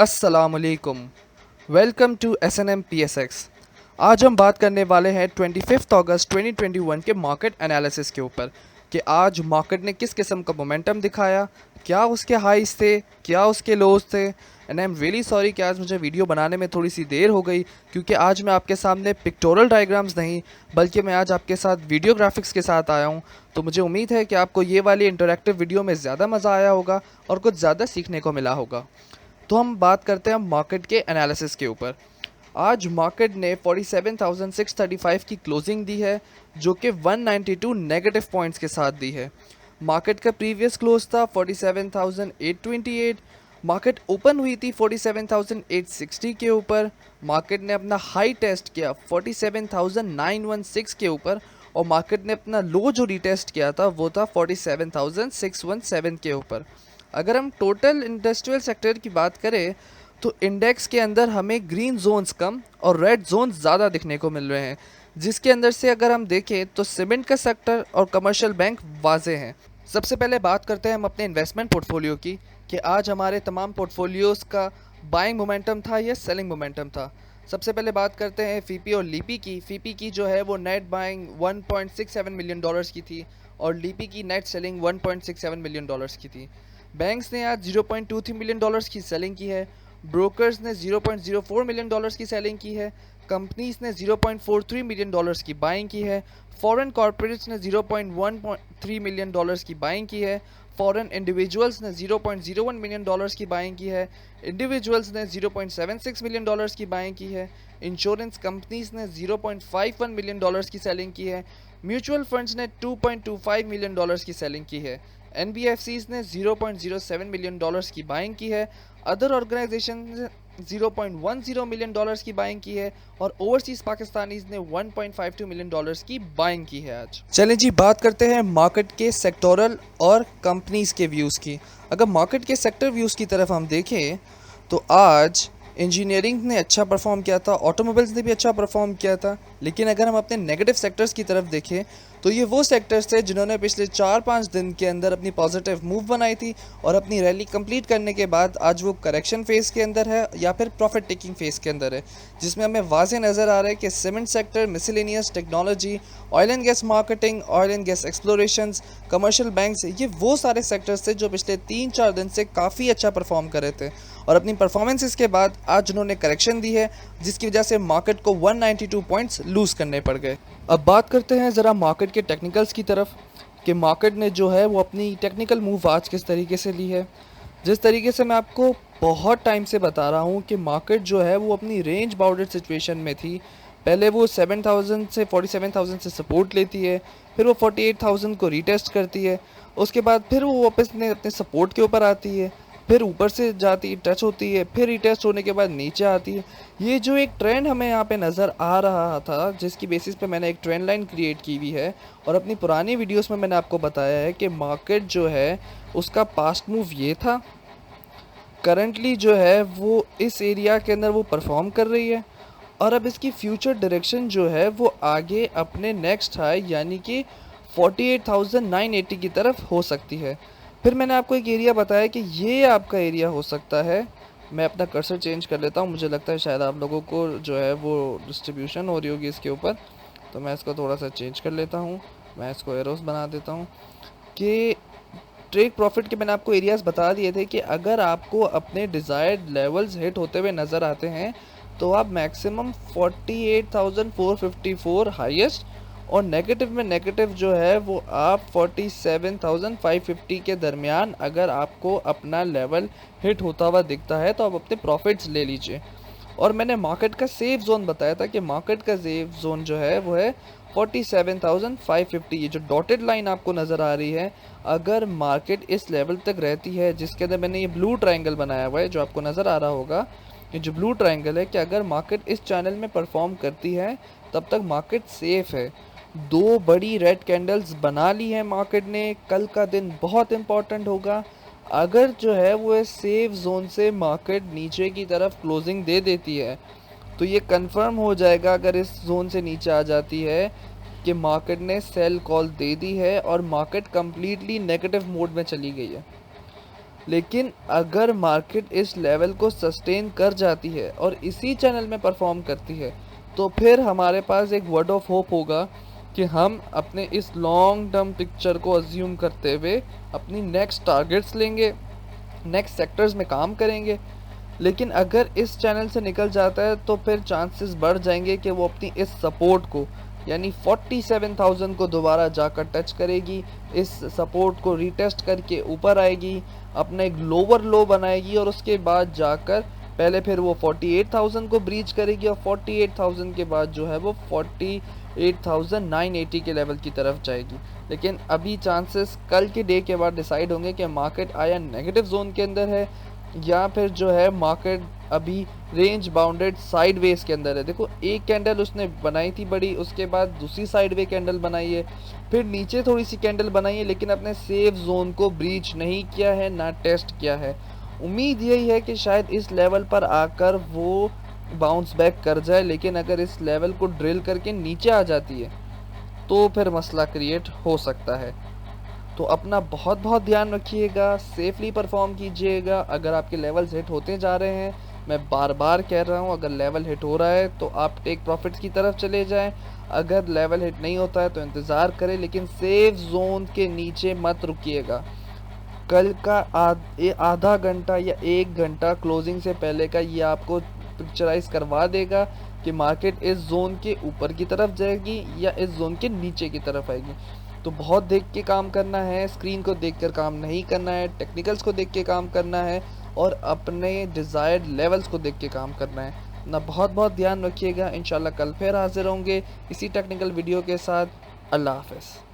अस्सलामुअलैकुम। Welcome to SNM PSX। आज हम बात करने वाले हैं 25 अगस्त 2021 के मार्केट एनालिसिस के ऊपर कि आज मार्केट ने किस किस्म का मोमेंटम दिखाया, क्या उसके हाईज थे, क्या उसके लोज थे। And I am really sorry कि आज मुझे वीडियो बनाने में थोड़ी सी देर हो गई, क्योंकि आज मैं आपके सामने पिक्टोरल डायग्राम्स नहीं बल्कि मैं आज आपके साथ वीडियो ग्राफिक्स के साथ आया हूँ। तो मुझे उम्मीद है कि आपको ये वाली इंटरेक्टिव वीडियो में ज़्यादा मज़ा आया होगा और कुछ ज़्यादा सीखने को मिला होगा। तो हम बात करते हैं मार्केट के एनालिसिस के ऊपर। आज मार्केट ने 47,635 की क्लोजिंग दी है, जो कि 192 नेगेटिव पॉइंट्स के साथ दी है। मार्केट का प्रीवियस क्लोज था 47,828। मार्केट ओपन हुई थी 47,860 के ऊपर। मार्केट ने अपना हाई टेस्ट किया 47,916 के ऊपर और मार्केट ने अपना लो जो रीटेस्ट किया था वो था 47,617 के ऊपर। अगर हम टोटल इंडस्ट्रियल सेक्टर की बात करें तो इंडेक्स के अंदर हमें ग्रीन जोन्स कम और रेड जोन्स ज़्यादा दिखने को मिल रहे हैं, जिसके अंदर से अगर हम देखें तो सीमेंट का सेक्टर और कमर्शियल बैंक वाजे हैं। सबसे पहले बात करते हैं हम अपने इन्वेस्टमेंट पोर्टफोलियो की कि आज हमारे तमाम पोर्टफोलियोज़ का बाइंग मोमेंटम था या सेलिंग मोमेंटम था। सबसे पहले बात करते हैं फीपी और लीपी की। फीपी की जो है वो नेट बाइंग 1.67 मिलियन डॉलर्स की थी और लीपी की नेट सेलिंग 1.67 मिलियन डॉलर्स की थी। बैंक्स ने आज 0.23 मिलियन डॉलर्स की सेलिंग की है। ब्रोकर्स ने 0.04 मिलियन डॉलर्स की सेलिंग की है। कंपनीज ने 0.43 मिलियन डॉलर्स की बाइंग की है। फॉरेन कॉर्पोरेट्स ने 0.13 मिलियन डॉलर्स की बाइंग की है। फॉरेन इंडिविजुअल्स ने 0.01 मिलियन डॉलर्स की बाइंग की है। इंडिविजुअल्स ने 0.76 मिलियन डॉलर्स की बाइंग की है। इंश्योरेंस कंपनीज ने 0.51 मिलियन डॉलर्स की सेलिंग की है। म्यूचुअल फंड्स ने 2.25 मिलियन डॉलर्स की सेलिंग की है। NBFCs ने 0.07 मिलियन डॉलर्स की बाइंग की है। अदर ऑर्गेनाइजेशन ने 0.10 मिलियन डॉलर्स की बाइंग की है और ओवरसीज पाकिस्तानीज ने 1.52 मिलियन डॉलर्स की बाइंग की है। आज चलें जी, बात करते हैं मार्केट के सेक्टोरल और कंपनीज के व्यूज़ की। अगर मार्केट के सेक्टर व्यूज़ की तरफ हम देखें तो आज इंजीनियरिंग ने अच्छा परफॉर्म किया था, ऑटोमोबाइल्स ने भी अच्छा परफॉर्म किया था। लेकिन अगर हम अपने नेगेटिव सेक्टर्स की तरफ देखें तो ये वो सेक्टर्स थे जिन्होंने पिछले 4-5 दिन के अंदर अपनी पॉजिटिव मूव बनाई थी और अपनी रैली कंप्लीट करने के बाद आज वो करेक्शन फेज़ के अंदर है या फिर प्रॉफिट टेकिंग फेज़ के अंदर है, जिसमें हमें वाज़े नज़र आ रहा है कि cement sector, miscellaneous technology, oil and gas marketing, oil and gas explorations, commercial banks, ये वो सारे सेक्टर्स थे जो पिछले 3-4 दिन से काफ़ी अच्छा परफॉर्म कर रहे थे और अपनी परफॉर्मेंसेस के बाद आज उन्होंने करेक्शन दी है, जिसकी वजह से मार्केट को 192 पॉइंट्स लूज़ करने पड़ गए। अब बात करते हैं ज़रा मार्केट के टेक्निकल्स की तरफ कि मार्केट ने जो है वो अपनी टेक्निकल मूव आज किस तरीके से ली है। जिस तरीके से मैं आपको बहुत टाइम से बता रहा हूँ कि मार्केट जो है वो अपनी रेंज बाउंडेड सिचुएशन में थी। पहले वो 7,000 से 47,000 से सपोर्ट लेती है, फिर वो 48,000 को रीटेस्ट करती है, उसके बाद फिर वो वापस अपने सपोर्ट के ऊपर आती है, फिर ऊपर से जाती टच होती है, फिर रीटेस्ट होने के बाद नीचे आती है। ये जो एक ट्रेंड हमें यहाँ पे नज़र आ रहा था, जिसकी बेसिस पे मैंने एक ट्रेंड लाइन क्रिएट की हुई है और अपनी पुरानी वीडियोस में मैंने आपको बताया है कि मार्केट जो है उसका पास्ट मूव ये था। करंटली जो है वो इस एरिया के अंदर वो परफॉर्म कर रही है और अब इसकी फ्यूचर डायरेक्शन जो है वो आगे अपने नेक्स्ट हाई यानी कि 48,980 की तरफ हो सकती है। फिर मैंने आपको एक एरिया बताया कि ये आपका एरिया हो सकता है। मैं अपना कर्सर चेंज कर लेता हूँ, मुझे लगता है शायद आप लोगों को जो है वो डिस्ट्रीब्यूशन हो रही होगी इसके ऊपर, तो मैं इसको थोड़ा सा चेंज कर लेता हूँ। मैं इसको एरोस बना देता हूँ कि ट्रेड प्रॉफिट के मैंने आपको एरियाज़ बता दिए थे कि अगर आपको अपने डिज़ायर्ड लेवल्स हिट होते हुए नज़र आते हैं तो आप मैक्सिमम 48,454 हाईएस्ट और नेगेटिव में नेगेटिव जो है वो आप 47,550 के दरमियान अगर आपको अपना लेवल हिट होता हुआ दिखता है तो आप अपने प्रॉफिट्स ले लीजिए। और मैंने मार्केट का सेफ जोन बताया था कि मार्केट का सेफ जोन जो है वो है 47,550। ये जो डॉटेड लाइन आपको नज़र आ रही है, अगर मार्केट इस लेवल तक रहती है, जिसके अंदर मैंने ये ब्लू ट्रायंगल बनाया हुआ है जो आपको नज़र आ रहा होगा, ये जो ब्लू ट्रायंगल है कि अगर मार्केट इस चैनल में परफॉर्म करती है तब तक मार्केट सेफ़ है। दो बड़ी रेड कैंडल्स बना ली है मार्केट ने, कल का दिन बहुत इम्पॉर्टेंट होगा। अगर जो है वो इस सेफ जोन से मार्केट नीचे की तरफ क्लोजिंग दे देती है तो ये कंफर्म हो जाएगा, अगर इस जोन से नीचे आ जाती है, कि मार्केट ने सेल कॉल दे दी है और मार्केट कम्प्लीटली नेगेटिव मोड में चली गई है। लेकिन अगर मार्केट इस लेवल को सस्टेन कर जाती है और इसी चैनल में परफॉर्म करती है, तो फिर हमारे पास एक वर्ड ऑफ होप होगा कि हम अपने इस लॉन्ग टर्म पिक्चर को अज्यूम करते हुए अपनी नेक्स्ट टारगेट्स लेंगे, नेक्स्ट सेक्टर्स में काम करेंगे। लेकिन अगर इस चैनल से निकल जाता है तो फिर चांसेस बढ़ जाएंगे कि वो अपनी इस सपोर्ट को यानी 47,000 को दोबारा जाकर टच करेगी, इस सपोर्ट को रीटेस्ट करके ऊपर आएगी, अपना एक लोअर लो बनाएगी और उसके बाद जाकर पहले फिर वो 48,000 को ब्रीच करेगी और 48,000 के बाद जो है वो 48,980 के लेवल की तरफ जाएगी। लेकिन अभी चांसेस कल के डे के बाद डिसाइड होंगे कि मार्केट आया नेगेटिव जोन के अंदर है या फिर जो है मार्केट अभी रेंज बाउंडेड साइडवेज के अंदर है। देखो एक कैंडल उसने बनाई थी बड़ी, उसके बाद दूसरी साइडवे कैंडल बनाई है, फिर नीचे थोड़ी सी कैंडल बनाई है, लेकिन अपने सेफ जोन को ब्रीच नहीं किया है, ना टेस्ट किया है। उम्मीद यही है कि शायद इस लेवल पर आकर वो बाउंस बैक कर जाए, लेकिन अगर इस लेवल को ड्रिल करके नीचे आ जाती है तो फिर मसला क्रिएट हो सकता है। तो अपना बहुत बहुत ध्यान रखिएगा, सेफली परफॉर्म कीजिएगा। अगर आपके लेवल्स हिट होते जा रहे हैं, मैं बार बार कह रहा हूँ, अगर लेवल हिट हो रहा है तो आप टेक प्रॉफिट्स की तरफ चले जाएं। अगर लेवल हिट नहीं होता है तो इंतज़ार करें, लेकिन सेफ जोन के नीचे मत रुकिएगा। कल का आधा घंटा या 1 घंटा क्लोजिंग से पहले का ये आपको पिक्चराइज करवा देगा कि मार्केट इस जोन के ऊपर की तरफ जाएगी या इस जोन के नीचे की तरफ आएगी। तो बहुत देख के काम करना है, स्क्रीन को देखकर काम नहीं करना है, टेक्निकल्स को देख के काम करना है और अपने डिज़ायर्ड लेवल्स को देख के काम करना है। ना बहुत बहुत ध्यान रखिएगा। इंशाल्लाह कल फिर हाजिर होंगे इसी टेक्निकल वीडियो के साथ। अल्लाह हाफ़िज़।